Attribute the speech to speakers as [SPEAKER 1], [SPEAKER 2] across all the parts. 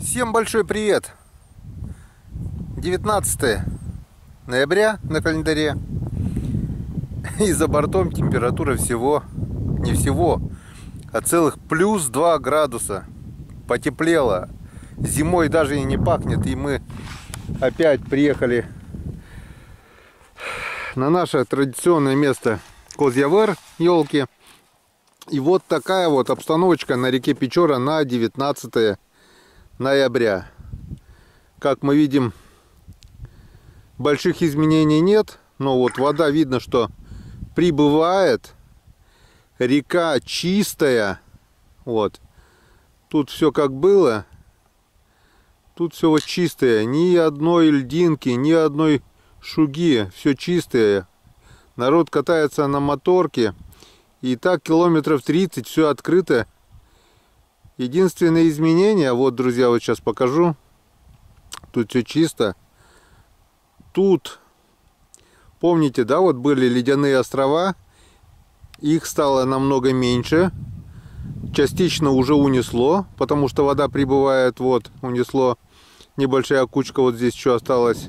[SPEAKER 1] Всем большой привет! 19 ноября на календаре. И за бортом температура не всего, а целых плюс 2 градуса. Потеплело. Зимой даже и не пахнет. И мы опять приехали на наше традиционное место Козьявер, елки. И вот такая вот обстановочка на реке Печора на 19 ноября. Как мы видим, больших изменений нет, но вот вода, видно, что прибывает. Река чистая. Вот. Тут все как было. Тут все вот чистое. Ни одной льдинки, ни одной шуги. Все чистое. Народ катается на моторке. И так километров 30 все открыто. Единственное изменение, вот, друзья, вот сейчас покажу. Тут все чисто. Тут, помните, да, вот были ледяные острова. Их стало намного меньше. Частично уже унесло, потому что вода прибывает. Вот, унесло. Небольшая кучка вот здесь еще осталась.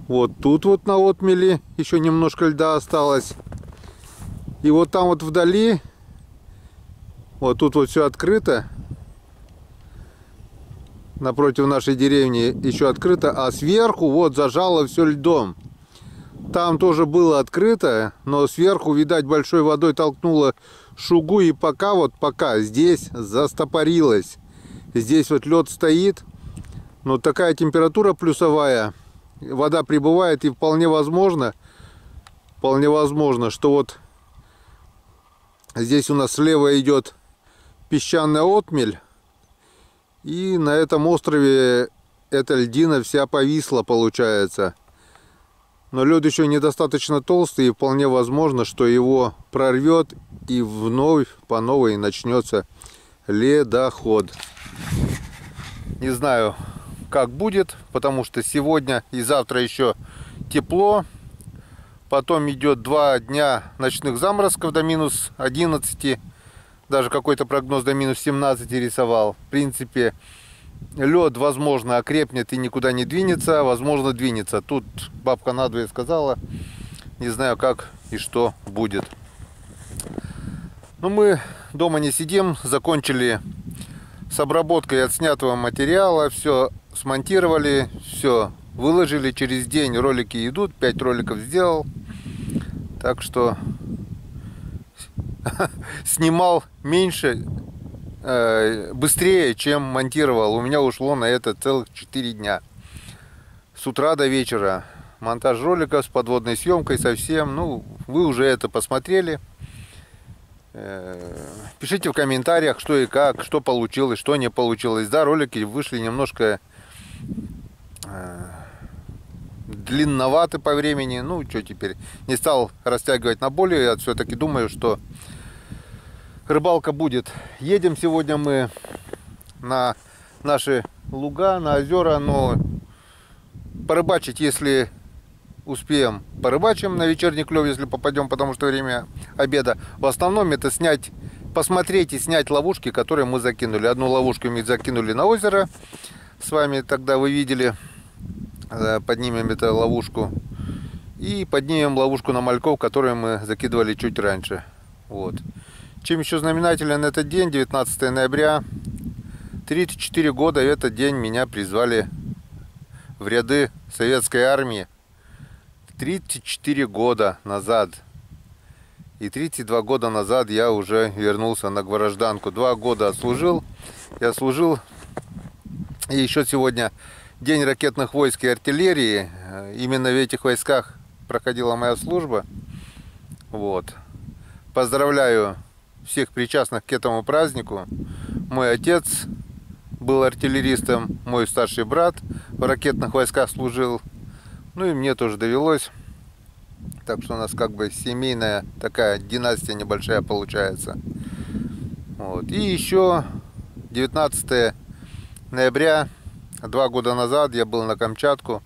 [SPEAKER 1] Вот тут вот на отмели еще немножко льда осталось. И вот там вот вдали, вот тут вот все открыто. Напротив нашей деревни еще открыто, а сверху вот зажало все льдом. Там тоже было открыто, но сверху, видать, большой водой толкнуло шугу, и пока здесь застопорилось. Здесь вот лед стоит, но такая температура плюсовая, вода прибывает, и вполне возможно, что вот здесь у нас слева идет песчаная отмель, и на этом острове эта льдина вся повисла, получается. Но лед еще недостаточно толстый, и вполне возможно, что его прорвет, и вновь по новой начнется ледоход. Не знаю, как будет, потому что сегодня и завтра еще тепло. Потом идет 2 дня ночных заморозков до минус 11. Даже какой-то прогноз до минус 17 рисовал. В принципе, лед, возможно, окрепнет и никуда не двинется. Возможно, двинется. Тут бабка надвое сказала. Не знаю, как и что будет. Но мы дома не сидим. Закончили с обработкой отснятого материала. Все смонтировали. Все выложили. Через день ролики идут. 5 роликов сделал. Так что снимал меньше, быстрее, чем монтировал. У меня ушло на это целых 4 дня. С утра до вечера. Монтаж ролика с подводной съемкой совсем. Ну, вы уже это посмотрели. Пишите в комментариях, что и как, что получилось, что не получилось. Да, ролики вышли немножко длинноваты по времени. Ну, что теперь. Не стал растягивать на более. Я все-таки думаю, что рыбалка будет. Едем сегодня мы на наши луга, на озера. Но порыбачить, если успеем, порыбачим на вечерний клев, если попадем, потому что время обеда. В основном это снять, посмотреть и снять ловушки, которые мы закинули. Одну ловушку мы закинули на озеро. С вами тогда вы видели. Поднимем эту ловушку. И поднимем ловушку на мальков, которые мы закидывали чуть раньше. Вот. Чем еще знаменателен этот день, 19 ноября. 34 года в этот день меня призвали в ряды советской армии. 34 года назад. И 32 года назад я уже вернулся на гражданку. 2 года отслужил. Я служил. И еще сегодня День ракетных войск и артиллерии. Именно в этих войсках проходила моя служба. Вот. Поздравляю всех причастных к этому празднику. Мой отец был артиллеристом, мой старший брат в ракетных войсках служил. Ну и мне тоже довелось. Так что у нас как бы семейная такая династия небольшая получается. Вот. И еще 19 ноября. 2 года назад я был на Камчатку.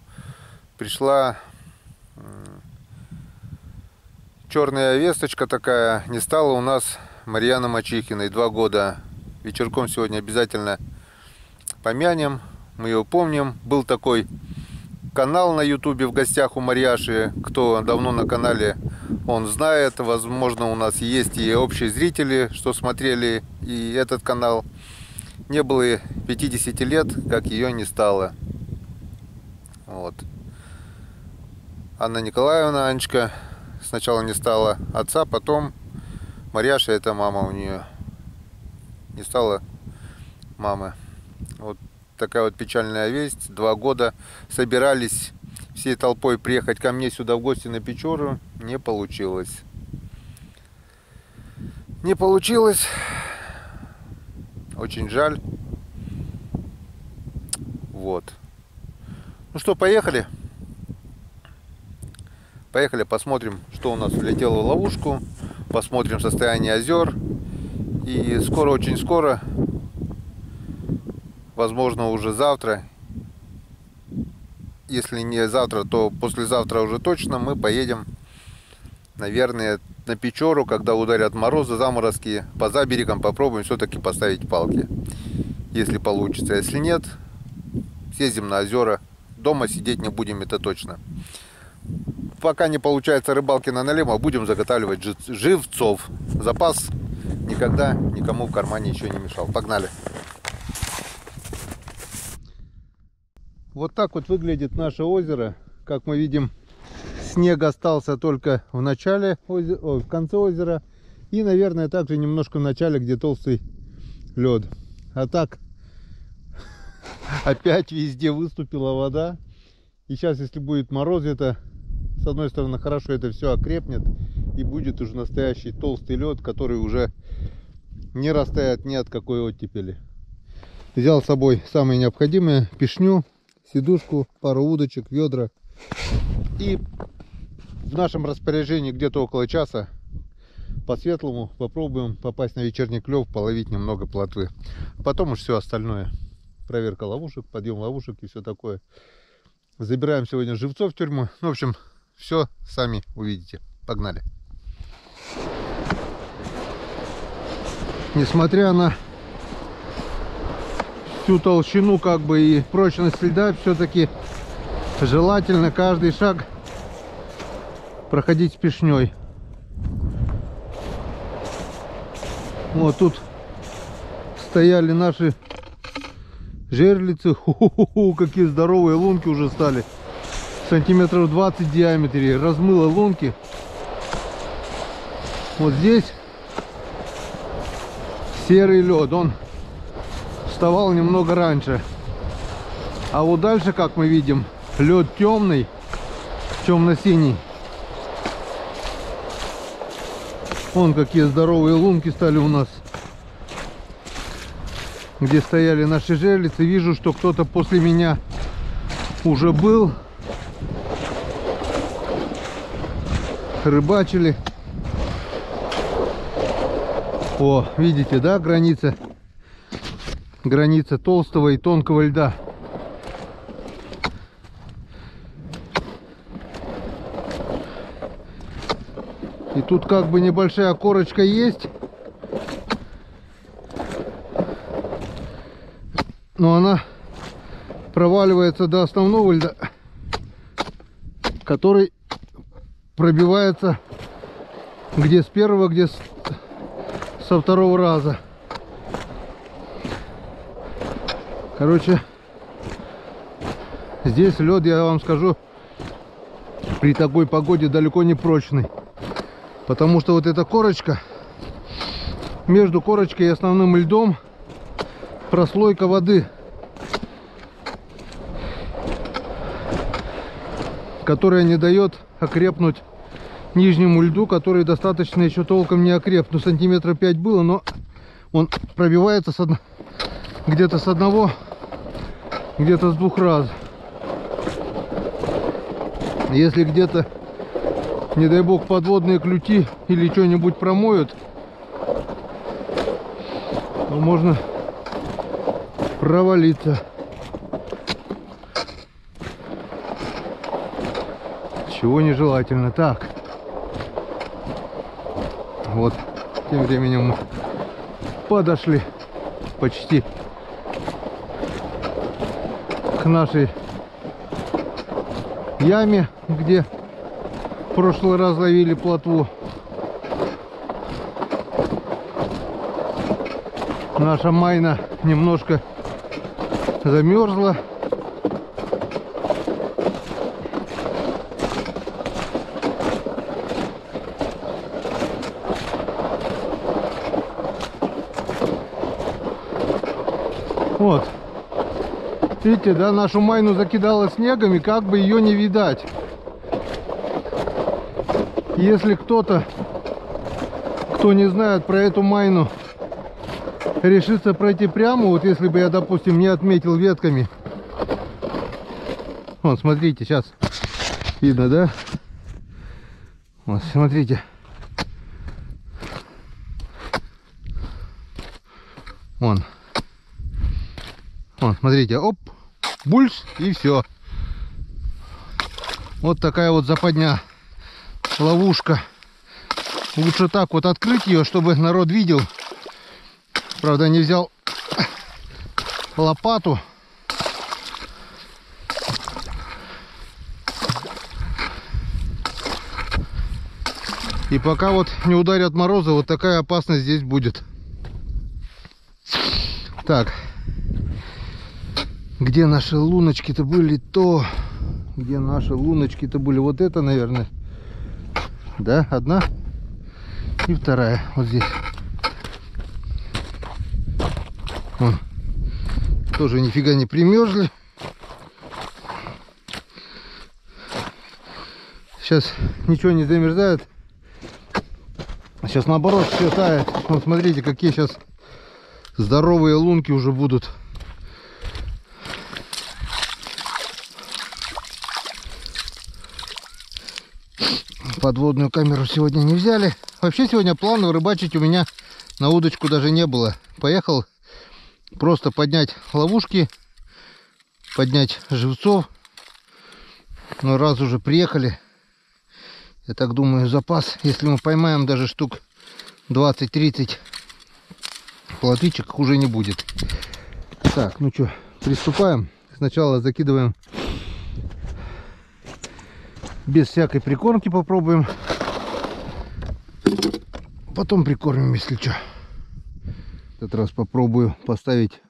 [SPEAKER 1] Пришла черная весточка такая. Не стало у нас Марьяны Мачихиной. 2 года. Вечерком сегодня обязательно помянем, мы его помним. Был такой канал на ютубе «В гостях у Марьяши». Кто давно на канале, он знает. Возможно, у нас есть и общие зрители, что смотрели и этот канал. Не было и 50 лет, как ее не стало. Вот. Анна Николаевна, Анечка, сначала не стала отца, потом Марьяша, это мама у нее. Не стало мамы. Вот такая вот печальная весть. 2 года собирались всей толпой приехать ко мне сюда в гости на Печору. Не получилось. Не получилось. Очень жаль. Вот. Ну что, поехали. Поехали, посмотрим, что у нас влетело в ловушку. Посмотрим состояние озер. И скоро, очень скоро, возможно, уже завтра, если не завтра, то послезавтра уже точно, мы поедем, наверное, на Печору, когда ударят морозы, заморозки, по заберегам попробуем все-таки поставить палки, если получится. Если нет, съездим на озера, дома сидеть не будем, это точно. Пока не получается рыбалки на налево, будем заготавливать живцов. Запас никогда никому в кармане еще не мешал. Погнали! Вот так вот выглядит наше озеро. Как мы видим, снег остался только в начале озера, в конце озера. И, наверное, также немножко в начале, где толстый лед. А так, опять везде выступила вода. И сейчас, если будет мороз, это, с одной стороны, хорошо, это все окрепнет. И будет уже настоящий толстый лед, который уже не растает ни от какой оттепели. Взял с собой самое необходимое: пешню, сидушку, пару удочек, ведра. И в нашем распоряжении где-то около часа по светлому попробуем попасть на вечерний клев, половить немного плотвы. Потом уж все остальное. Проверка ловушек, подъем ловушек и все такое. Забираем сегодня живцов в тюрьму. Ну, в общем, все сами увидите. Погнали. Несмотря на всю толщину как бы и прочность льда, все-таки желательно каждый шаг проходить с пешней. Вот тут стояли наши жерлицы. Ху-ху-ху, какие здоровые лунки уже стали. Сантиметров 20 в диаметре. Размыло лунки. Вот здесь серый лед. Он вставал немного раньше. А вот дальше, как мы видим, лед темный, темно-синий. Вон какие здоровые лунки стали у нас. Где стояли наши жерлицы. Вижу, что кто-то после меня уже был. Рыбачили. О, видите, да, граница толстого и тонкого льда. И тут как бы небольшая корочка есть, но она проваливается до основного льда, который пробивается где с первого, где со второго раза. Короче, здесь лед, я вам скажу, при такой погоде далеко не прочный. Потому что вот эта корочка, между корочкой и основным льдом прослойка воды, которая не дает окрепнуть нижнему льду, который достаточно еще толком не окреп. Ну, сантиметра 5 было, но он пробивается где-то с одного, где-то с двух раз. Если где-то, не дай бог, подводные клюти или что-нибудь промоют, то можно провалиться. Чего нежелательно. Так. Вот. Тем временем мы подошли почти к нашей яме, где в прошлый раз ловили плотву. Наша майна немножко замерзла. Вот. Видите, да, нашу майну закидало снегом, и как бы ее не видать. Если кто-то, кто не знает про эту майну, решится пройти прямо, вот если бы я, допустим, не отметил ветками. Вот, смотрите, сейчас видно, да? Вот, смотрите. Вон. Вон, смотрите, оп, бульс, и все. Вот такая вот западня, ловушка. Лучше так вот открыть ее, чтобы народ видел. Правда, не взял лопату. И пока вот не ударят морозы, вот такая опасность здесь будет. Так. Где наши луночки-то были, то... Где наши луночки-то были? Вот это, наверное. Да, одна. И вторая. Вот здесь. Вон. Тоже нифига не примерзли. Сейчас ничего не замерзает. Сейчас наоборот все тает. Вот смотрите, какие сейчас здоровые лунки уже будут. Подводную камеру сегодня не взяли. Вообще сегодня планов рыбачить у меня на удочку даже не было. Поехал просто поднять ловушки, поднять живцов. Но раз уже приехали, я так думаю, запас, если мы поймаем даже штук 20-30 плотвичек, хуже не будет. Так, ну что, приступаем. Сначала закидываем без всякой прикормки, попробуем. Потом прикормим, если что. В этот раз попробую поставить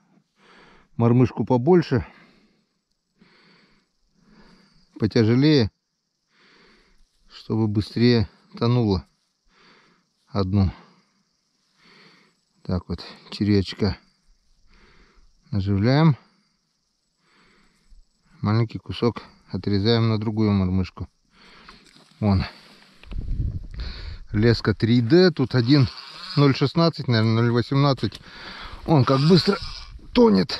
[SPEAKER 1] мормышку побольше, потяжелее, чтобы быстрее тонула одну. Так вот, червячка наживляем. Маленький кусок отрезаем на другую мормышку. Вон. Леска 3D. Тут 1.016, наверное, 0.18. Он как быстро тонет.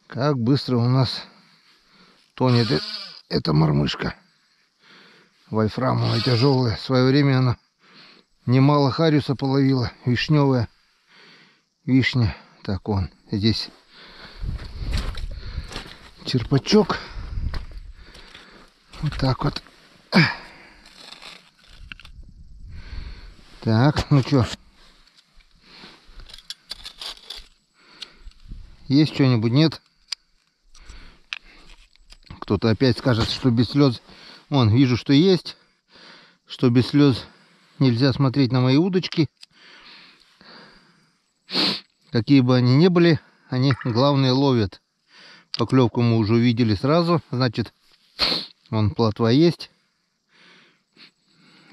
[SPEAKER 1] Как быстро у нас тонет эта мормышка. Вольфрамовая, тяжелая. В свое время она немало хариуса половила. Вишневая вишня. Так, он здесь черпачок. Вот так вот. Так, ну что? Есть что-нибудь? Нет? Кто-то опять скажет, что без слез. Вон, вижу, что есть. Что без слез нельзя смотреть на мои удочки. Какие бы они ни были, они, главное, ловят. Поклевку мы уже увидели сразу. Значит, вон плотва есть.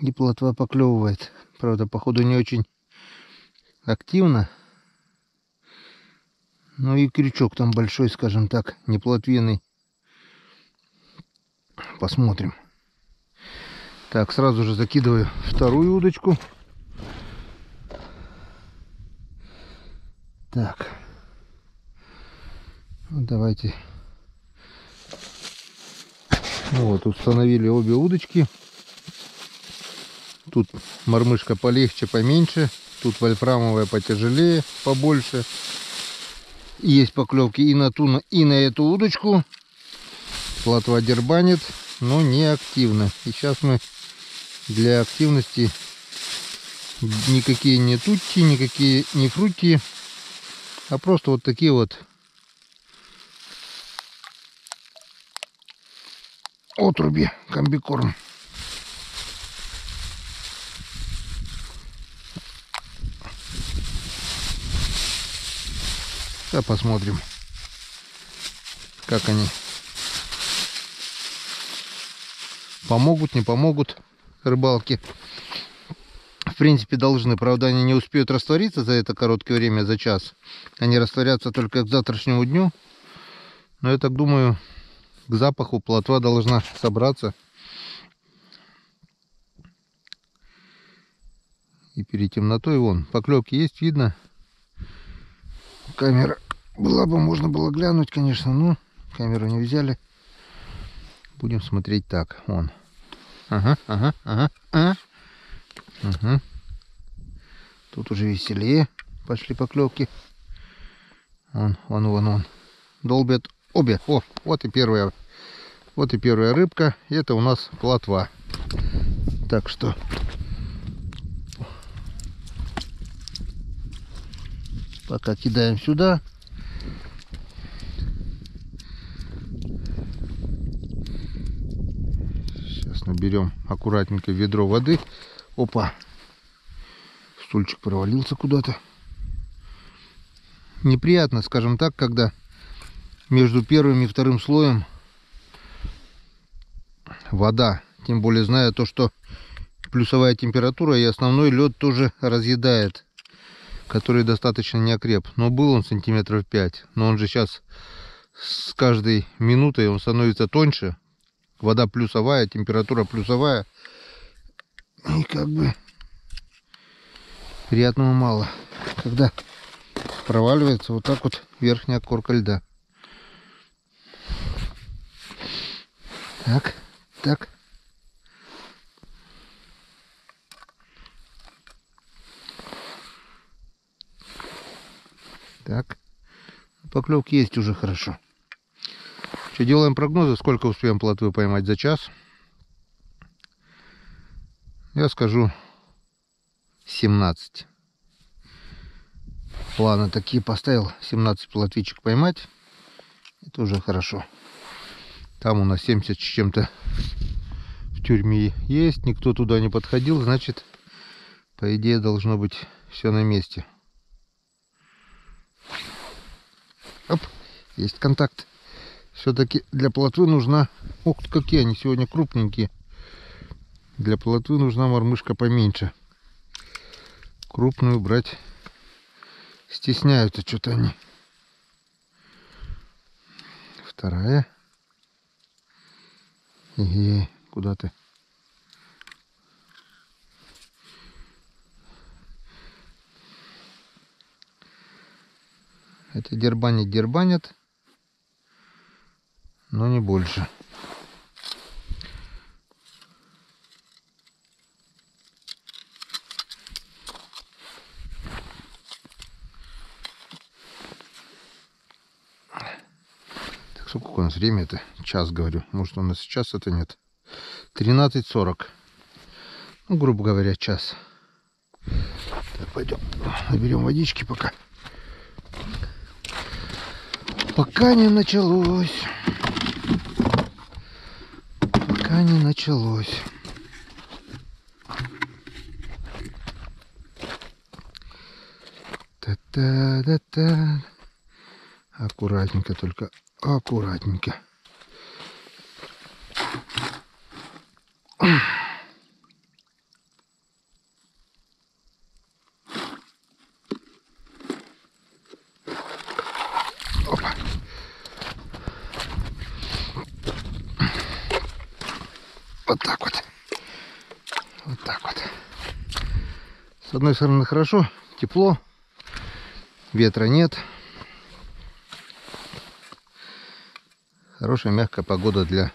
[SPEAKER 1] И плотва поклевывает. Правда, походу не очень активно. Ну и крючок там большой, скажем так, не плотвенный. Посмотрим. Так, сразу же закидываю вторую удочку. Так. Давайте. Вот, установили обе удочки. Тут мормышка полегче, поменьше. Тут вольфрамовая потяжелее, побольше. Есть поклевки и на ту, и на эту удочку. Плотва дербанит, но не активно. И сейчас мы для активности никакие не тутти, никакие не фрутти, а просто вот такие вот отруби комбикорм. Сейчас посмотрим, как они помогут, не помогут рыбалке. В принципе, должны. Правда, они не успеют раствориться за это короткое время, за час. Они растворятся только к завтрашнему дню. Но я так думаю, к запаху плотва должна собраться. И перед темнотой, вон, поклевки есть, видно. Камера была бы, можно было глянуть, конечно, но камеру не взяли. Будем смотреть так, вон. Ага. Угу. Тут уже веселее пошли поклевки. Вон. Долбят обе. О, вот и первая рыбка. Это у нас плотва. Так что пока кидаем сюда. Сейчас наберем аккуратненько ведро воды. Опа! Стульчик провалился куда-то. Неприятно, скажем так, когда между первым и вторым слоем вода. Тем более, зная то, что плюсовая температура и основной лед тоже разъедает, который достаточно не окреп. Но был он сантиметров 5. Но он же сейчас с каждой минутой он становится тоньше. Вода плюсовая, температура плюсовая. И как бы приятного мало, когда проваливается вот так вот верхняя корка льда. Так. Так. Поклевки есть уже хорошо. Что, делаем прогнозы, сколько успеем плотвы поймать за час? Я скажу 17. Планы такие поставил, 17 плотвичек поймать. Это уже хорошо. Там у нас 70 с чем-то в тюрьме есть. Никто туда не подходил, значит, по идее, должно быть все на месте. Оп, есть контакт. Все-таки для плотвы нужна... Ух ты, какие они сегодня крупненькие. Для плотвы нужна мормышка поменьше. Крупную брать стесняются что-то они. Вторая. Куда ты? Это дербанят, но не больше. Так, сколько у нас время? Это час, говорю. Может, у нас сейчас это нет. 13:40. Ну, грубо говоря, час. Так, пойдем. Наберем водички пока. Пока не началось. Та-та-та-та. Аккуратненько, только аккуратненько. Опа. Вот так вот. Вот так вот. С одной стороны хорошо, тепло, ветра нет. Хорошая мягкая погода для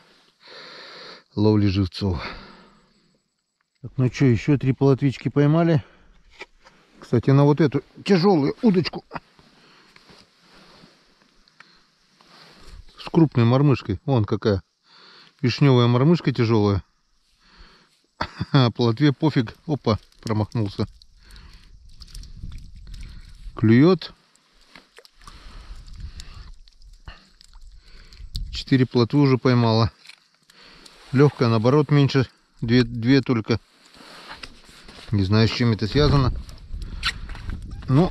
[SPEAKER 1] ловли живцов. Так, ну что, еще 3 плотвички поймали. Кстати, на вот эту тяжелую удочку с крупной мормышкой. Вон какая вишневая мормышка тяжелая. А плотве пофиг. Опа, промахнулся. Клюет. 4 плотвы уже поймала. Легкая, наоборот, меньше. Две только. Не знаю, с чем это связано. Ну,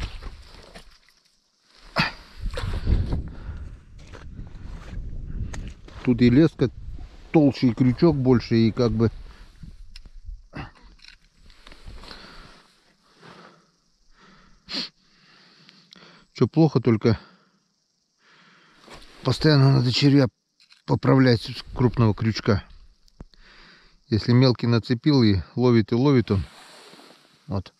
[SPEAKER 1] тут и леска толще, и крючок больше, и как бы... Что плохо, только постоянно надо червя поправлять с крупного крючка. Если мелкий нацепил и ловит он, вот,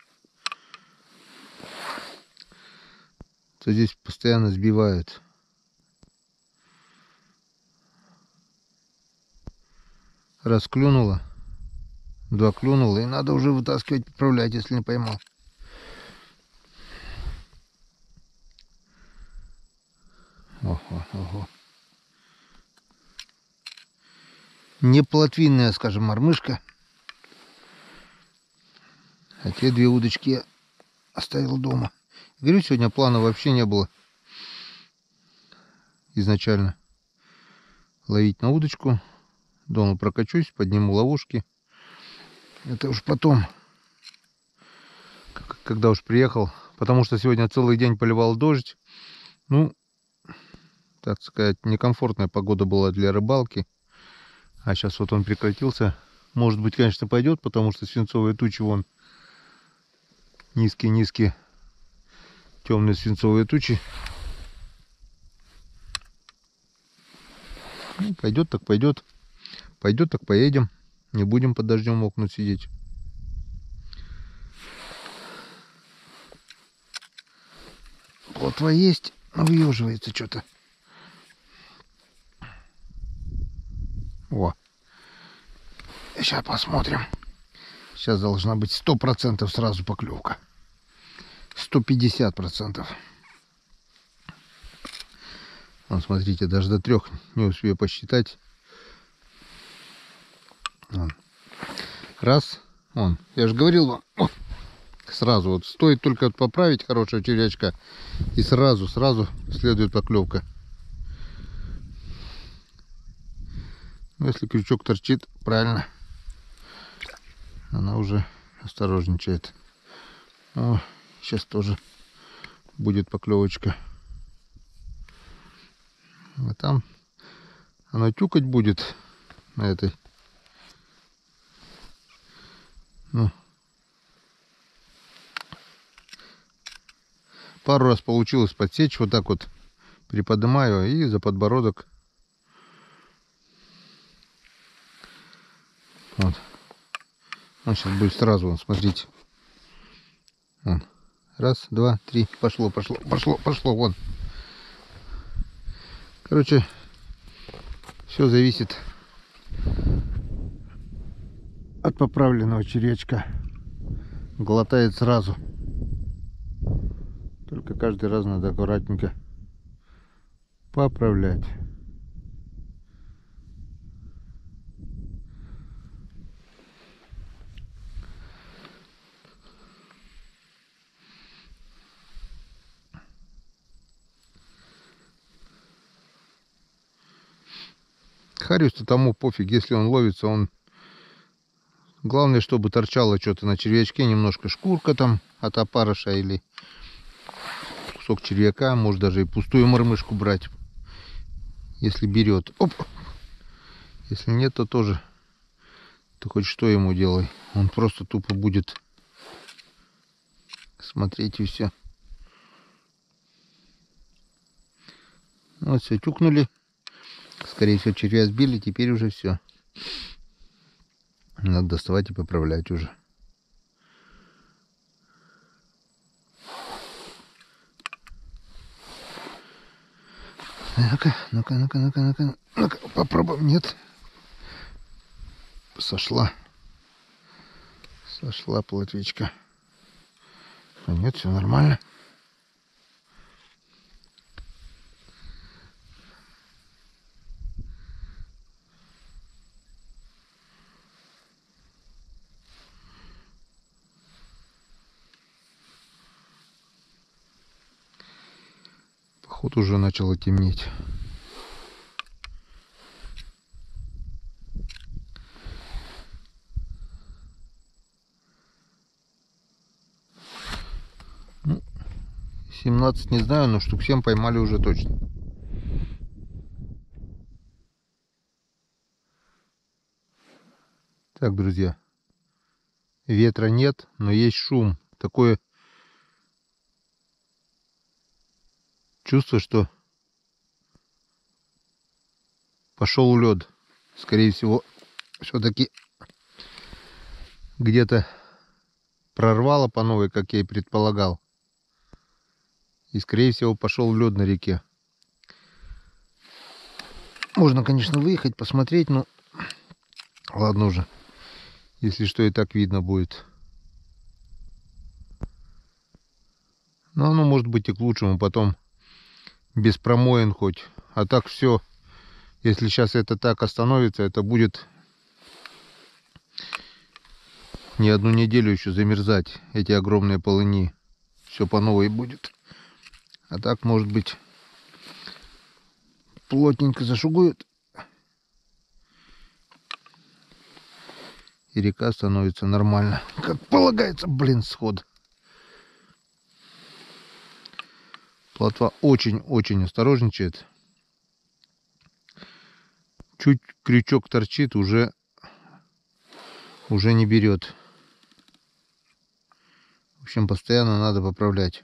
[SPEAKER 1] то здесь постоянно сбивают. Раз клюнуло, два клюнуло, и надо уже вытаскивать, поправлять, если не поймал. Ого, ого. Не плотвинная, скажем, мормышка. А те две удочки я оставил дома. Говорю, сегодня плана вообще не было изначально ловить на удочку. Дома прокачусь, подниму ловушки. Это уж потом, когда уж приехал. Потому что сегодня целый день поливал дождь. Ну, так сказать, некомфортная погода была для рыбалки. А сейчас вот он прекратился. Может быть, конечно, пойдет, потому что свинцовые тучи вон низкие-низкие. Темные свинцовые тучи. Ну, пойдет так пойдет. Пойдет так поедем. Не будем под дождем мокнуть сидеть. Плотва есть, но выеживается что-то. О. Сейчас посмотрим. Сейчас должна быть 100% сразу поклевка. 150%. Вон, смотрите, даже до 3 не успею посчитать. Вон. Раз. Вон. Я же говорил вам. О, сразу вот стоит только поправить хорошего червячка, и сразу следует поклевка. Но если крючок торчит, правильно, она уже осторожничает. О, сейчас тоже будет поклевочка. А там она тюкать будет на этой. Ну, пару раз получилось подсечь, вот так вот приподнимаю и за подбородок. Вот. Он сейчас будет сразу, вон, смотрите. Вон. Раз, два, три. Пошло. Вон. Короче, все зависит от поправленного червячка. Глотает сразу. Только каждый раз надо аккуратненько поправлять. Хариус-то тому пофиг, если он ловится, он... Главное, чтобы торчало что-то на червячке, немножко шкурка там от опарыша или кусок червяка, может даже и пустую мормышку брать, если берет. Оп! Если нет, то тоже, то хоть что ему делай. Он просто тупо будет смотреть и все. Вот все, тюкнули. Скорее всего, червя сбили, теперь уже все. Надо доставать и поправлять уже. Ну-ка, попробуем. Нет. Сошла плотвичка. А нет, все нормально. Поход уже начало темнеть. 17 не знаю, но штук 7 поймали уже точно. Так, друзья, ветра нет, но есть шум. Такое чувство, что пошел лед. Скорее всего, все-таки где-то прорвало по новой, как я и предполагал. И, скорее всего, пошел лед на реке. Можно, конечно, выехать, посмотреть, но ладно уже. Если что, и так видно будет. Но оно может быть и к лучшему потом. Без промоин хоть. А так все. Если сейчас это так остановится, это будет не одну неделю еще замерзать. Эти огромные полыни. Все по новой будет. А так, может быть, плотненько зашугует. И река становится нормально. Как полагается, блин, сход. Плотва очень-очень осторожничает. Чуть крючок торчит, уже не берет. В общем, постоянно надо поправлять.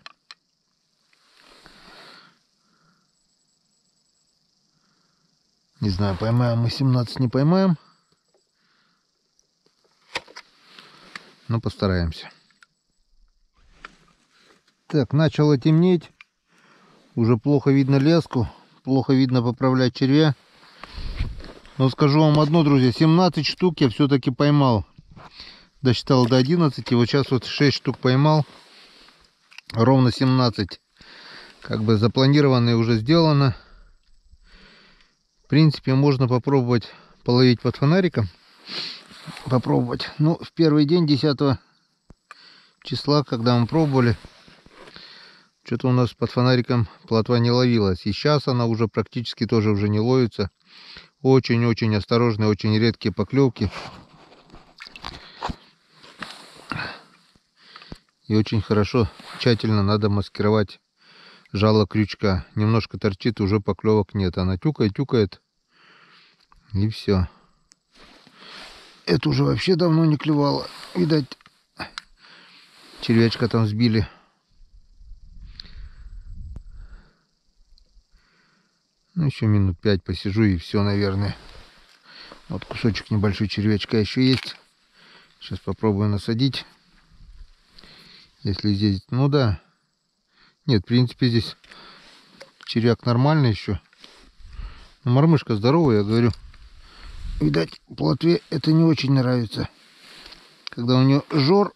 [SPEAKER 1] Не знаю, поймаем мы 17, не поймаем. Но постараемся. Так, начало темнеть. Уже плохо видно леску. Плохо видно поправлять червя. Но скажу вам одно, друзья. 17 штук я все-таки поймал. Досчитал до 11. И вот сейчас вот 6 штук поймал. Ровно 17. Как бы запланировано и уже сделано. В принципе, можно попробовать половить под фонариком. Попробовать. Ну, в первый день 10 числа, когда мы пробовали, что-то у нас под фонариком плотва не ловилась. И сейчас она уже практически тоже уже не ловится. Очень-очень осторожные, очень редкие поклевки. И очень хорошо, тщательно надо маскировать жало крючка. Немножко торчит, уже поклевок нет. Она тюкает. И все. Это уже вообще давно не клевало. Видать, червячка там сбили. Ну, еще минут 5 посижу и все, наверное. Вот кусочек небольшой червячка еще есть. Сейчас попробую насадить. Если здесь... Ну да. Нет, в принципе, здесь червяк нормальный еще. Но мормышка здоровая, я говорю. Видать, плотве это не очень нравится. Когда у нее жор,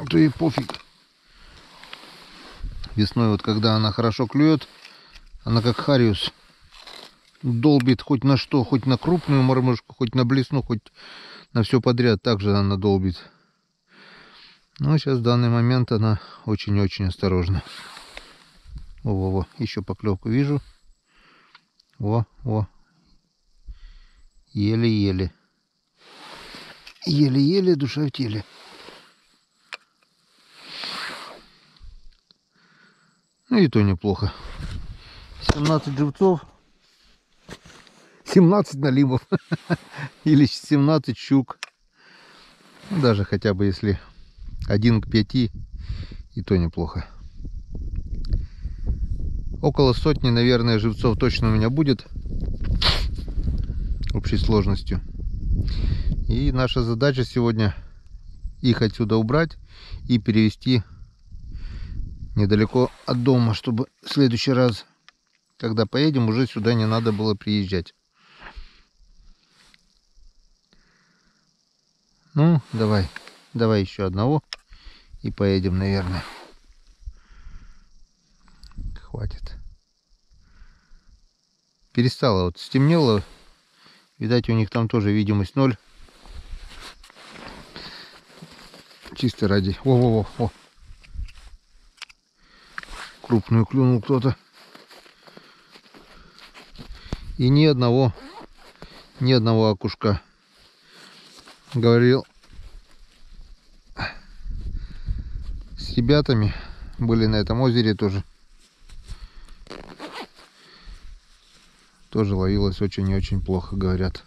[SPEAKER 1] то и пофиг. Весной, вот когда она хорошо клюет, она как хариус. Долбит хоть на что, хоть на крупную мормышку, хоть на блесну, хоть на все подряд. Также она долбит. Но сейчас в данный момент она очень-очень осторожна. Во-во-во, еще поклевку вижу. Во-во. Еле-еле. Еле-еле, душа в теле. Ну и то неплохо. 17 живцов. 17 налимов. Или 17 щук. Даже хотя бы если 1 к 5, и то неплохо. Около сотни, наверное, живцов точно у меня будет. Общей сложностью. И наша задача сегодня их отсюда убрать и перевести недалеко от дома, чтобы в следующий раз, когда поедем, уже сюда не надо было приезжать. Ну, давай еще одного и поедем, наверное. Хватит. Перестало, вот стемнело. Видать, у них там тоже видимость 0. Чисто ради... О. Крупную клюнул кто-то. И ни одного окушка. Говорил с ребятами, Были на этом озере тоже. Тоже ловилось очень и очень плохо, говорят.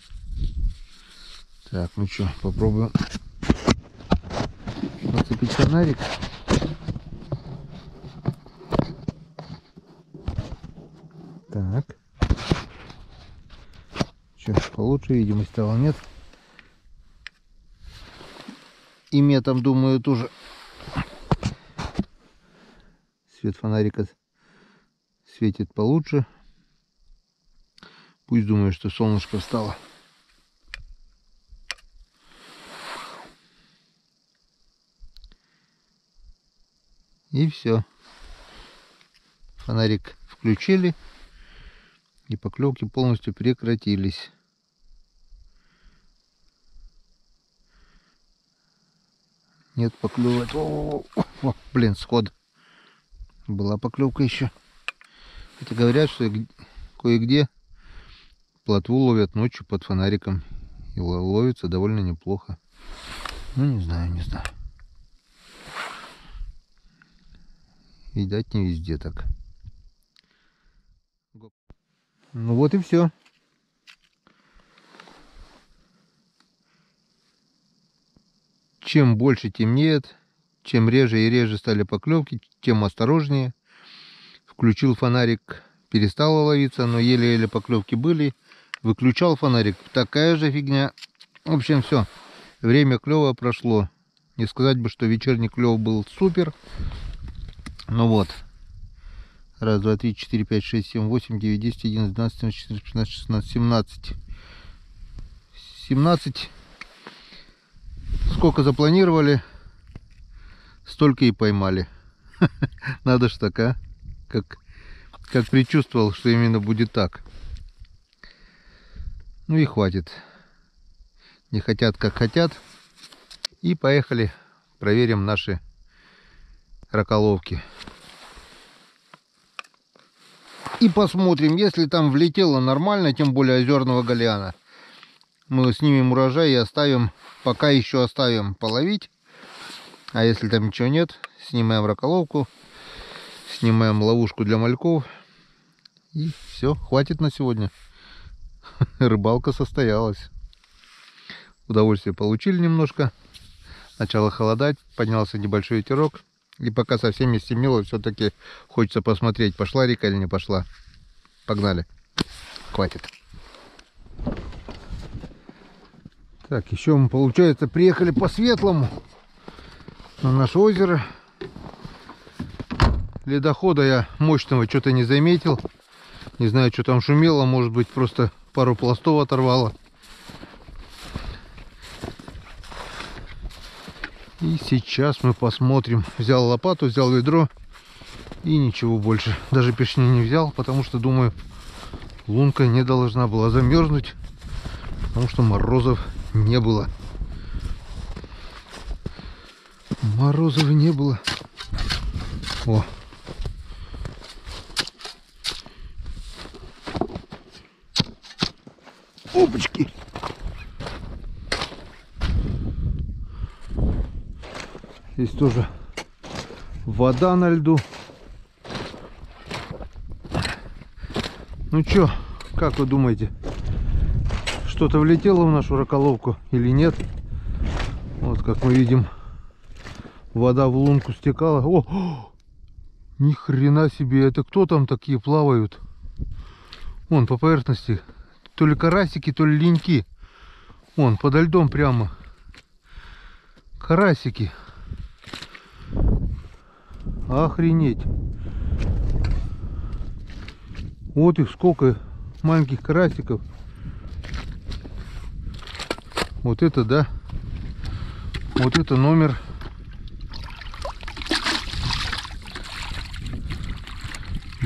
[SPEAKER 1] Так, ну что, попробуем нацепить фонарик. Так. Что, получше видимость стало, нет? И метом, думаю, тоже свет фонарика светит получше. Пусть думаю, что солнышко встало. И все. Фонарик включили, и поклевки полностью прекратились. Нет поклевок. О, блин, сход. Была поклевка еще. Хотя говорят, что кое-где плотву ловят ночью под фонариком. И ловится довольно неплохо. Ну, не знаю, не знаю. Видать, не везде так. Ну вот и все. Чем больше темнеет, чем реже и реже стали поклевки, тем осторожнее. Включил фонарик, перестало ловиться, но еле-еле поклевки были. Выключал фонарик, такая же фигня. В общем, все. Время клёва прошло. Не сказать бы, что вечерний клёв был супер. Ну вот. Раз, два, три, 4, 5, 6, 7, 8, 9, 10, 11, 12, 13, 14, 15, 16, 17. 17. Сколько запланировали, столько и поймали. Надо ж так, а? Как предчувствовал, что именно будет так. Ну и хватит. Не хотят, как хотят. И поехали. Проверим наши раколовки. И посмотрим, если там влетело нормально, тем более озерного гальяна. Мы снимем урожай и оставим, пока еще оставим половить. А если там ничего нет, снимаем раколовку, снимаем ловушку для мальков. И все, хватит на сегодня. Рыбалка состоялась. Удовольствие получили немножко. Начало холодать, поднялся небольшой ветерок. И пока совсем не стемнело, все-таки хочется посмотреть, пошла река или не пошла. Погнали. Хватит. Так, еще мы, получается, приехали по светлому на наше озеро. Ледохода я мощного что-то не заметил. Не знаю, что там шумело. Может быть, просто пару пластов оторвало. И сейчас мы посмотрим. Взял лопату, взял ведро. И ничего больше. Даже пешни не взял, потому что, думаю, лунка не должна была замерзнуть. Потому что морозов не было. Морозов не было. О. Опачки. Здесь тоже вода на льду. Ну чё, как вы думаете, что-то влетело в нашу раколовку или нет? Вот как мы видим, вода в лунку стекала. О, ни хрена себе, это кто там такие плавают? Вон по поверхности, то ли карасики, то ли линьки. Вон подо льдом прямо карасики. Охренеть. Вот их сколько маленьких карасиков. Вот это да. Вот это номер.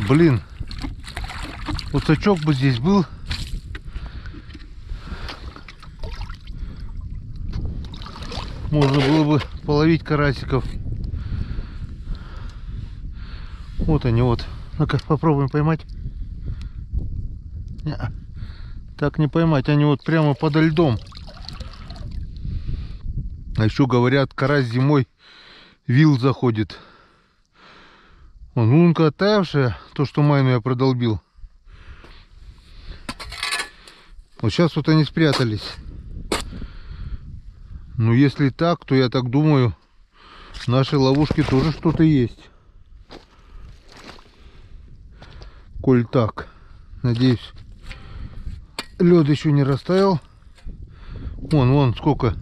[SPEAKER 1] Блин. Вот сачок бы здесь был. Можно было бы половить карасиков. Вот они вот. Ну-ка попробуем поймать. Так не поймать. Они вот прямо подо льдом. А еще говорят, карась зимой в ил заходит. Вон, лунка оттаявшая, то, что майну я продолбил. Вот сейчас вот они спрятались. Ну, если так, то я так думаю, в нашей ловушке тоже что-то есть. Коль так, надеюсь, лед еще не растаял. Вон сколько.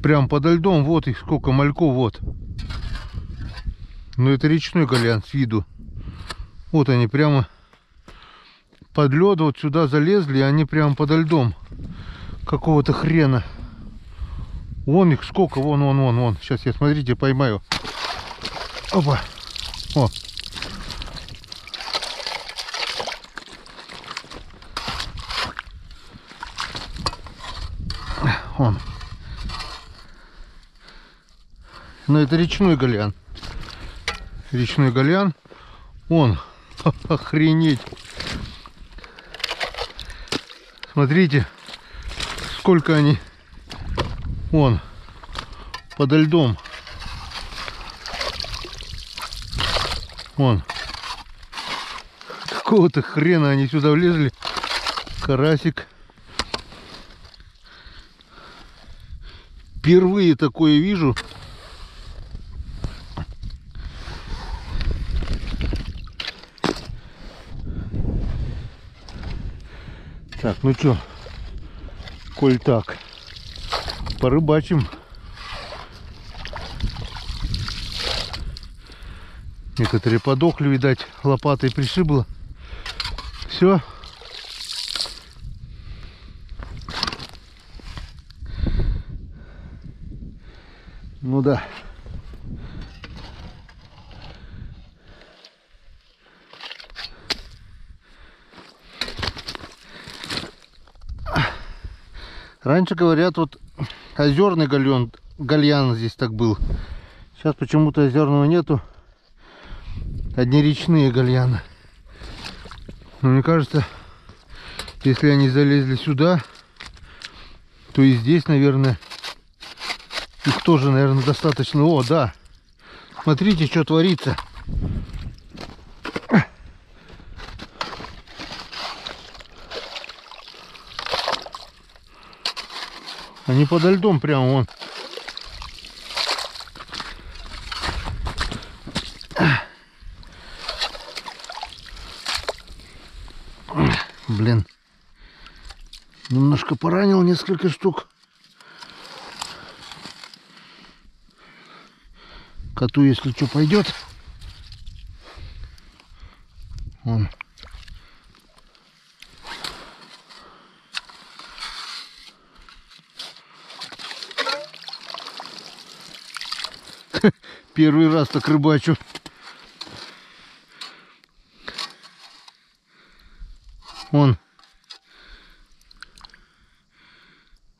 [SPEAKER 1] Прям подо льдом, вот их сколько мальков, вот. Ну, это речной гальян с виду. Вот они прямо под лед вот сюда залезли, и они прямо подо льдом какого-то хрена. Вон их сколько, вон. Сейчас я, смотрите, поймаю. Опа. О. Вон. Но это речной гальян. Речной гальян. Вон. Охренеть. Смотрите, сколько они. Вон. Подо льдом. Вон. Какого-то хрена они сюда влезли. Карасик. Впервые такое вижу. Так, ну чё, коль так, порыбачим. Некоторые подохли, видать, лопатой пришибло. Все. Ну да. Раньше, говорят, вот озерный гальян здесь так был. Сейчас почему-то озерного нету. Одни речные гальяны. Но мне кажется, если они залезли сюда, то и здесь, наверное, их тоже, наверное, достаточно. О, да. Смотрите, что творится. Они подо льдом прямо вон. Блин. Немножко поранил, несколько штук. Коту, если что, пойдет. Вон. Первый раз так рыбачу. Вон.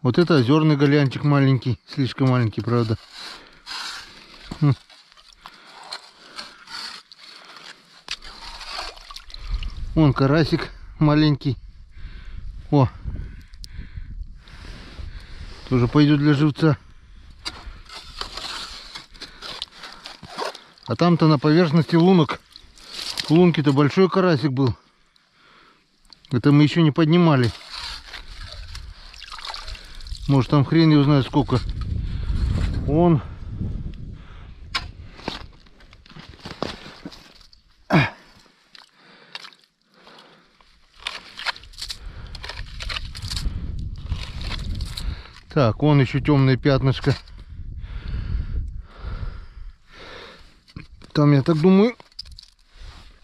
[SPEAKER 1] Вот это озерный гальянчик маленький. Слишком маленький, правда. Вон карасик маленький. О. Тоже пойдет для живца. А там-то на поверхности лунок. В лунке-то большой карасик был. Это мы еще не поднимали. Может, там хрен его знает сколько. Вон. Так, вон еще темное пятнышко. Там, я так думаю,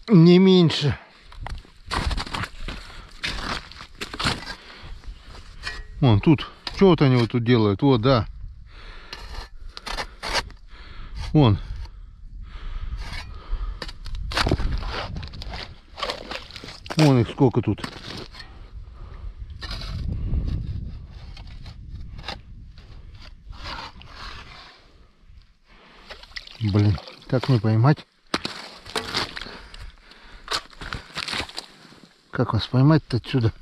[SPEAKER 1] не меньше. Вон тут. Что вот они вот тут делают? Вот, да. Вон. Вон их сколько тут. Блин, как не поймать? Как вас поймать-то отсюда?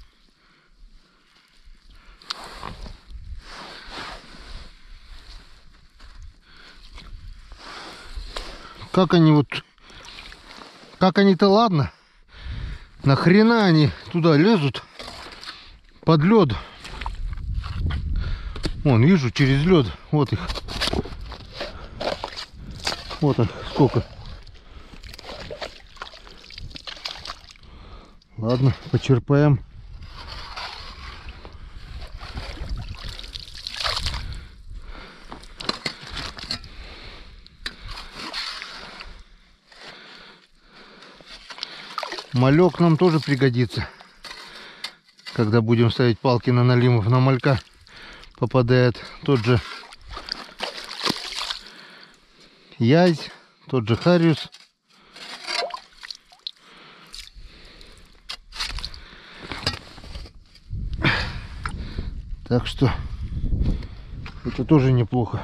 [SPEAKER 1] Как они вот
[SPEAKER 2] Как они-то, ладно? Нахрена они туда лезут? Под лед. Вон, вижу, через лед. Вот их. Вот их сколько. Ладно, почерпаем. Малек нам тоже пригодится. Когда будем ставить палки на налимов, на малька попадает тот же язь, тот же хариус. Так что это тоже неплохо.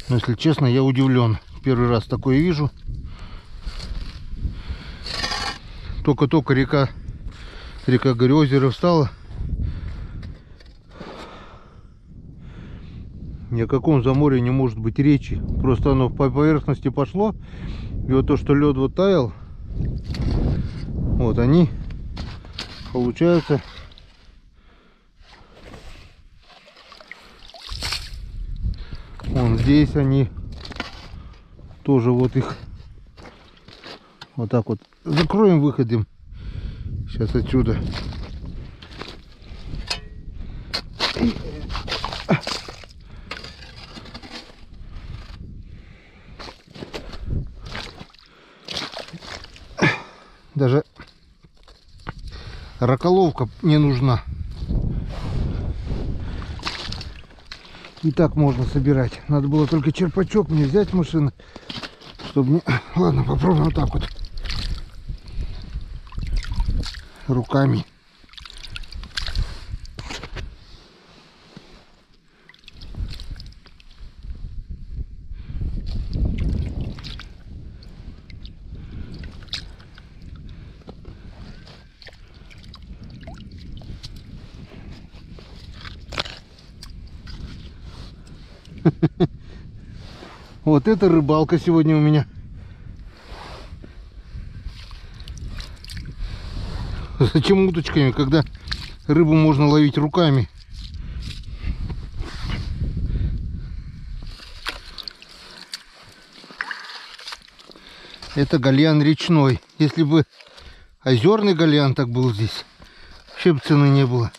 [SPEAKER 2] Но, если честно, я удивлен. Первый раз такое вижу. Только-только река Озеро встала. Ни о каком заморье не может быть речи. Просто оно по поверхности пошло. И вот то, что лед вот таял, вот они, получается, вон здесь они тоже, вот их вот так вот закроем, выходим сейчас отсюда. Даже раколовка не нужна. И так можно собирать. Надо было только черпачок мне взять машины, чтобы не... Ладно, попробуем вот так вот. Руками. Вот это рыбалка сегодня у меня. Зачем удочками, когда рыбу можно ловить руками? Это гальян речной. Если бы озерный гальян так был здесь, вообще бы цены не было.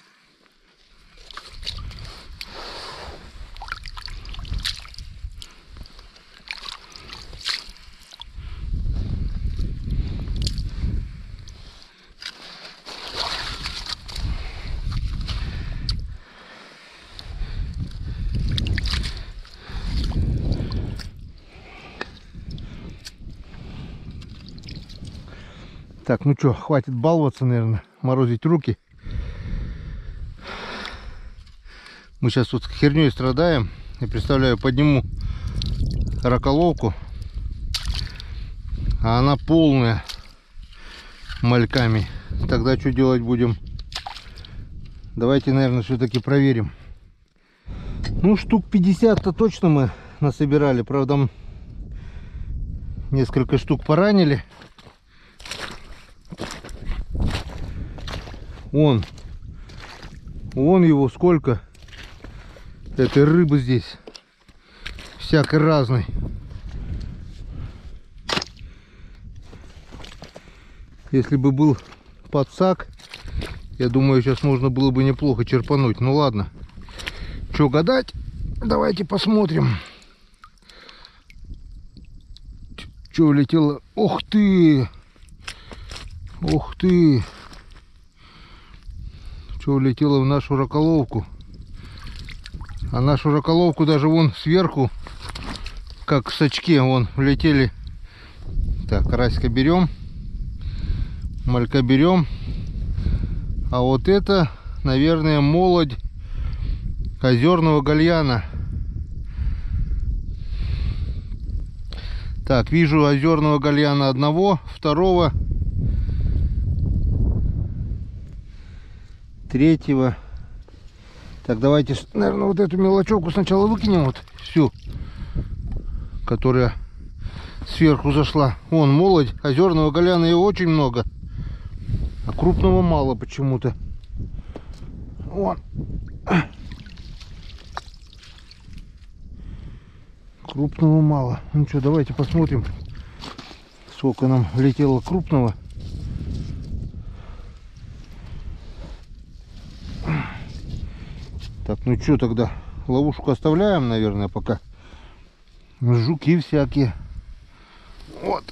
[SPEAKER 2] Так, ну что, хватит баловаться, наверное, морозить руки. Мы сейчас тут херней страдаем. Я представляю, подниму раколовку, а она полная мальками. Тогда что делать будем? Давайте, наверное, все-таки проверим. Ну, штук 50-то точно мы насобирали. Правда, несколько штук поранили. Вон его сколько этой рыбы здесь, всякой разной. Если бы был подсак, я думаю, сейчас можно было бы неплохо черпануть. Ну ладно, что гадать, давайте посмотрим. Что улетело? Ух ты! Ух ты! Что улетело в нашу раколовку? А нашу раколовку даже вон сверху, как в сачке, вон улетели. Так, карасика берем, малька берем. А вот это, наверное, молодь озерного гальяна. Так, вижу озерного гальяна одного, второго, третьего. Так, давайте, наверное, вот эту мелочевку сначала выкинем, вот всю, которая сверху зашла. Вон, молодь, озерного голяна ее очень много, а крупного мало почему-то. Вон. Крупного мало. Ну что, давайте посмотрим, сколько нам влетело крупного. Так, ну что тогда? Ловушку оставляем, наверное, пока. Жуки всякие. Вот.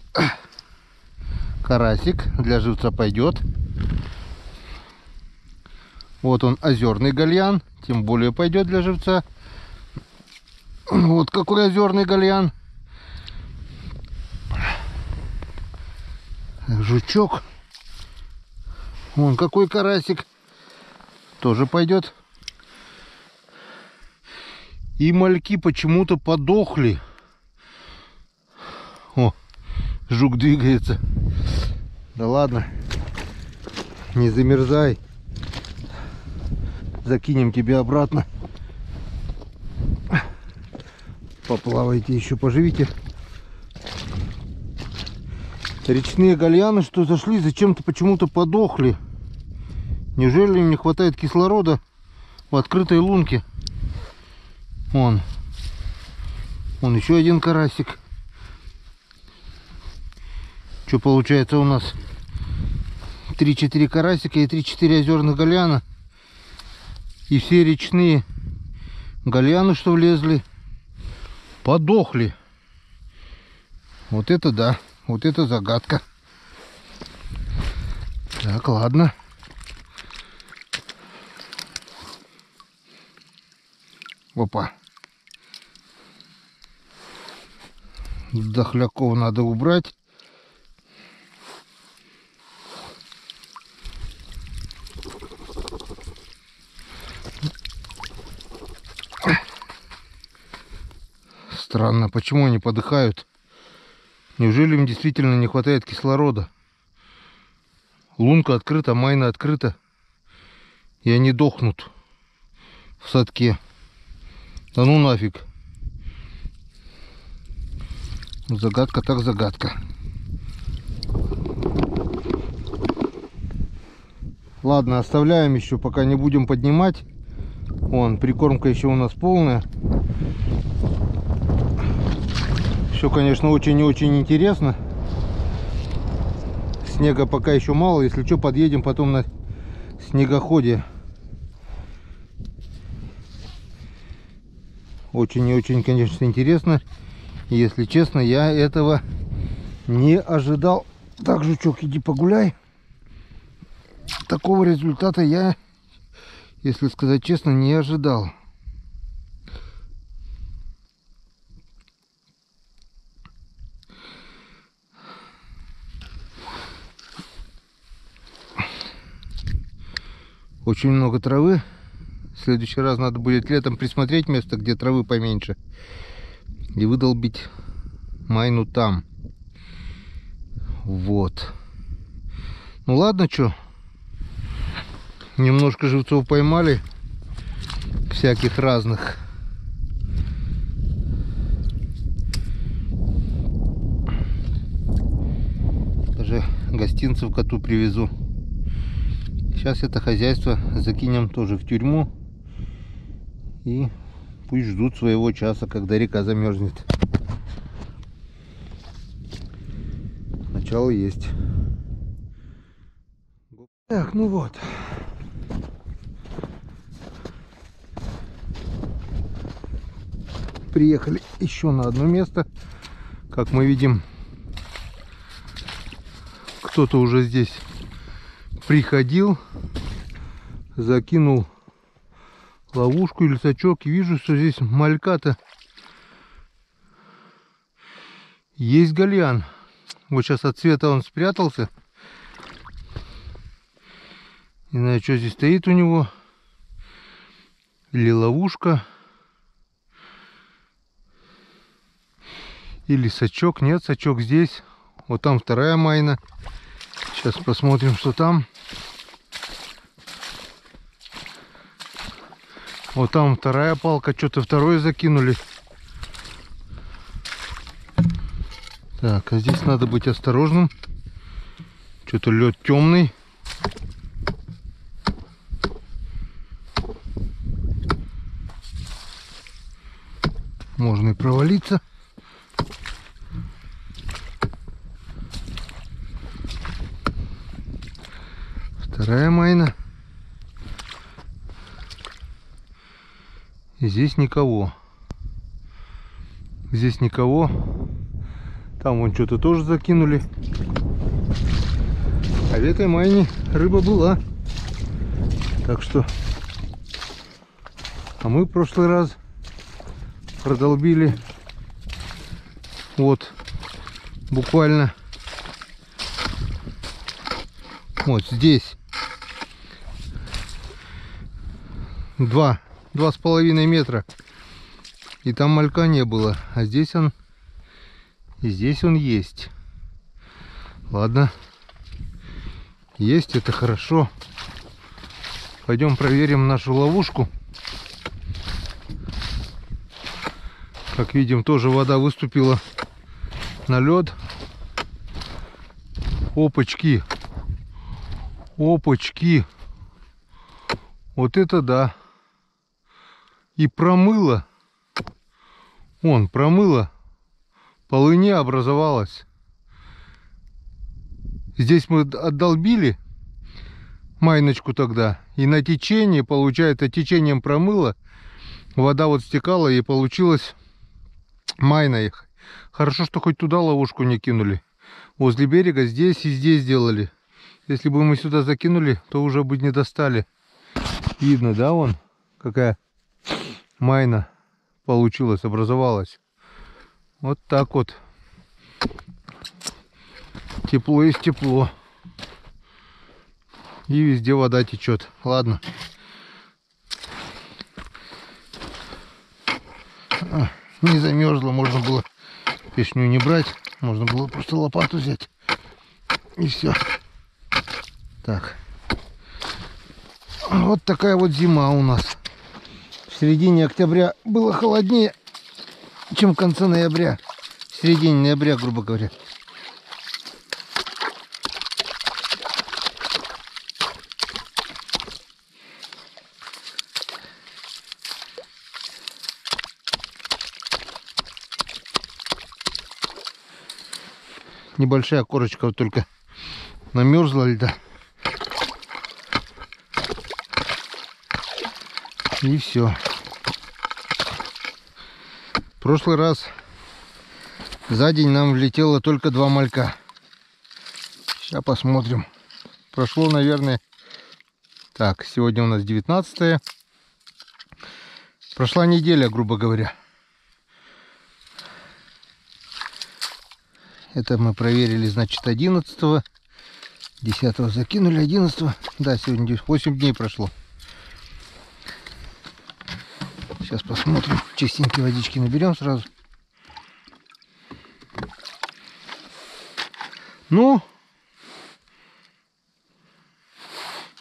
[SPEAKER 2] Карасик для живца пойдет. Вот он, озерный гальян. Тем более пойдет для живца. Вот какой озерный гальян. Жучок. Вон какой карасик. Тоже пойдет. И мальки почему-то подохли. О, жук двигается. Да ладно. Не замерзай. Закинем тебя обратно. Поплавайте еще, поживите. Речные гальяны, что зашли, зачем-то почему-то подохли. Неужели им не хватает кислорода в открытой лунке? Вон еще один карасик. Что получается у нас? 3-4 карасика и 3-4 озерных гальяна. И все речные гальяны, что влезли, подохли. Вот это да. Вот это загадка. Так, ладно. Опа. Дохляков надо убрать. Странно, почему они подыхают? Неужели им действительно не хватает кислорода? Лунка открыта, майна открыта. И они дохнут в садке. Да ну нафиг. Загадка так загадка. Ладно, оставляем еще, пока не будем поднимать. Вон, прикормка еще у нас полная. Все, конечно, очень и очень интересно. Снега пока еще мало. Если что, подъедем потом на снегоходе. Очень и очень, конечно, интересно. И, если честно, я этого не ожидал. Так, жучок, иди погуляй. Такого результата я, если сказать честно, не ожидал. Очень много травы. В следующий раз надо будет летом присмотреть место, где травы поменьше, и выдолбить майну там. Вот. Ну ладно, что. Немножко живцов поймали. Всяких разных. Даже гостинцев коту привезу. Сейчас это хозяйство закинем тоже в тюрьму. И пусть ждут своего часа, когда река замерзнет. Начало есть. Так, ну вот. Приехали еще на одно место. Как мы видим, кто-то уже здесь приходил, закинул ловушку или сачок. И вижу, что здесь малька-то есть гальян. Вот сейчас от света он спрятался. Не знаю, что здесь стоит у него. Или ловушка. Или сачок. Нет, сачок здесь. Вот там вторая майна. Сейчас посмотрим, что там. Вот там вторая палка, что-то второе закинули. Так, а здесь надо быть осторожным. Что-то лед темный. Можно и провалиться. Вторая майна. И здесь никого. Здесь никого. Там вон что-то тоже закинули. А в этой майне рыба была. Так что... А мы в прошлый раз продолбили вот буквально вот здесь 2,5 метра, и там малька не было, а здесь он, и здесь он есть. Ладно, есть, это хорошо. Пойдем проверим нашу ловушку. Как видим, тоже вода выступила на лед. Опачки. Опачки. Вот это да. И промыло. Вон, промыло. Полыня образовалась. Здесь мы отдолбили майночку тогда. И на течении, получается, течением промыло. Вода вот стекала, и получилось майна их. Хорошо, что хоть туда ловушку не кинули. Возле берега здесь и здесь сделали. Если бы мы сюда закинули, то уже бы не достали. Видно, да, вон какая майна получилась, образовалась. Вот так вот. Тепло есть тепло. И везде вода течет. Ладно. Не замерзло, можно было пешню не брать, можно было просто лопату взять, и все. Так, вот такая вот зима у нас. В середине октября было холоднее, чем в конце ноября, в середине ноября, грубо говоря. Небольшая корочка вот только намерзла льда. И все. В прошлый раз за день нам влетело только 2 малька. Сейчас посмотрим. Прошло, наверное... Так, сегодня у нас 19-е. Прошла неделя, грубо говоря. Это мы проверили, значит, 11-го. 10-го закинули, 11-го. Да, сегодня 8 дней прошло. Сейчас посмотрим. Чистенькие водички наберем сразу. Ну,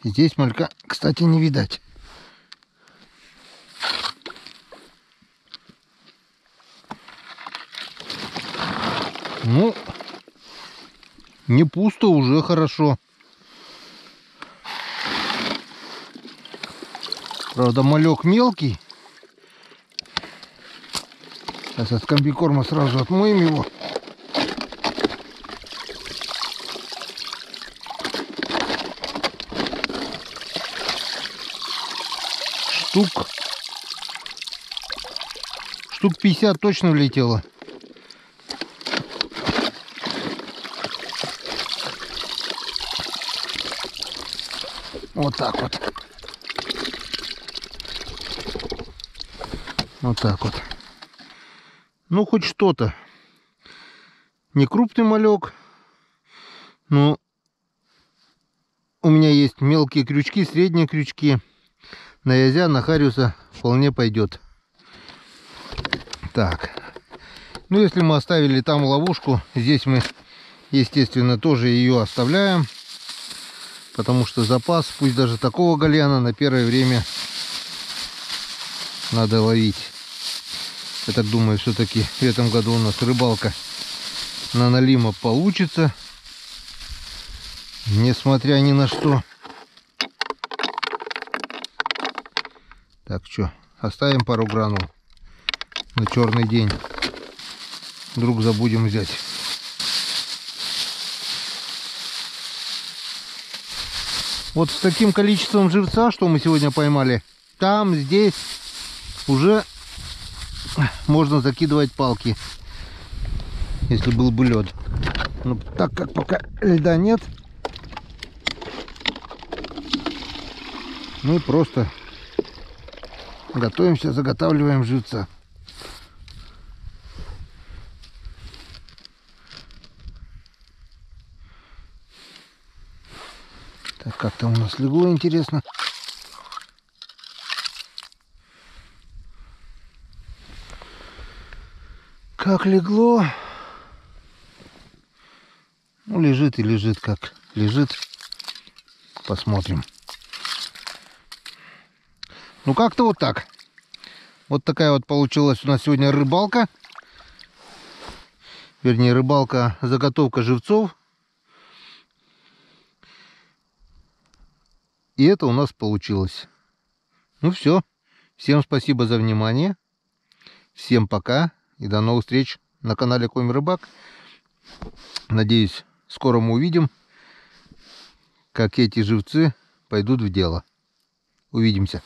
[SPEAKER 2] здесь малька, кстати, не видать. Ну, не пусто, уже хорошо. Правда, малек мелкий. Сейчас от комбикорма сразу отмоем его. Штук 50 точно влетело. Вот так вот. Вот так вот. Ну, хоть что-то. Не крупный малек. Но у меня есть мелкие крючки, средние крючки. На язя, на хариуса вполне пойдет. Так. Ну, если мы оставили там ловушку, здесь мы, естественно, тоже ее оставляем. Потому что запас, пусть даже такого гальяна, на первое время надо ловить. Я так думаю, все-таки в этом году у нас рыбалка на налима получится. Несмотря ни на что. Так, что, оставим пару гранул на черный день. Вдруг забудем взять. Вот с таким количеством живца, что мы сегодня поймали, там, здесь уже можно закидывать палки, если был бы лед. Но так как пока льда нет, мы просто готовимся, заготавливаем живца. Так, как там у нас легло, интересно. Как легло? Ну, лежит и лежит, как лежит. Посмотрим. Ну, как-то вот так. Вот такая вот получилась у нас сегодня рыбалка. Вернее, рыбалка, заготовка живцов. И это у нас получилось. Ну все. Всем спасибо за внимание. Всем пока. И до новых встреч на канале Комь Рыбак. Надеюсь, скоро мы увидим, как эти живцы пойдут в дело. Увидимся.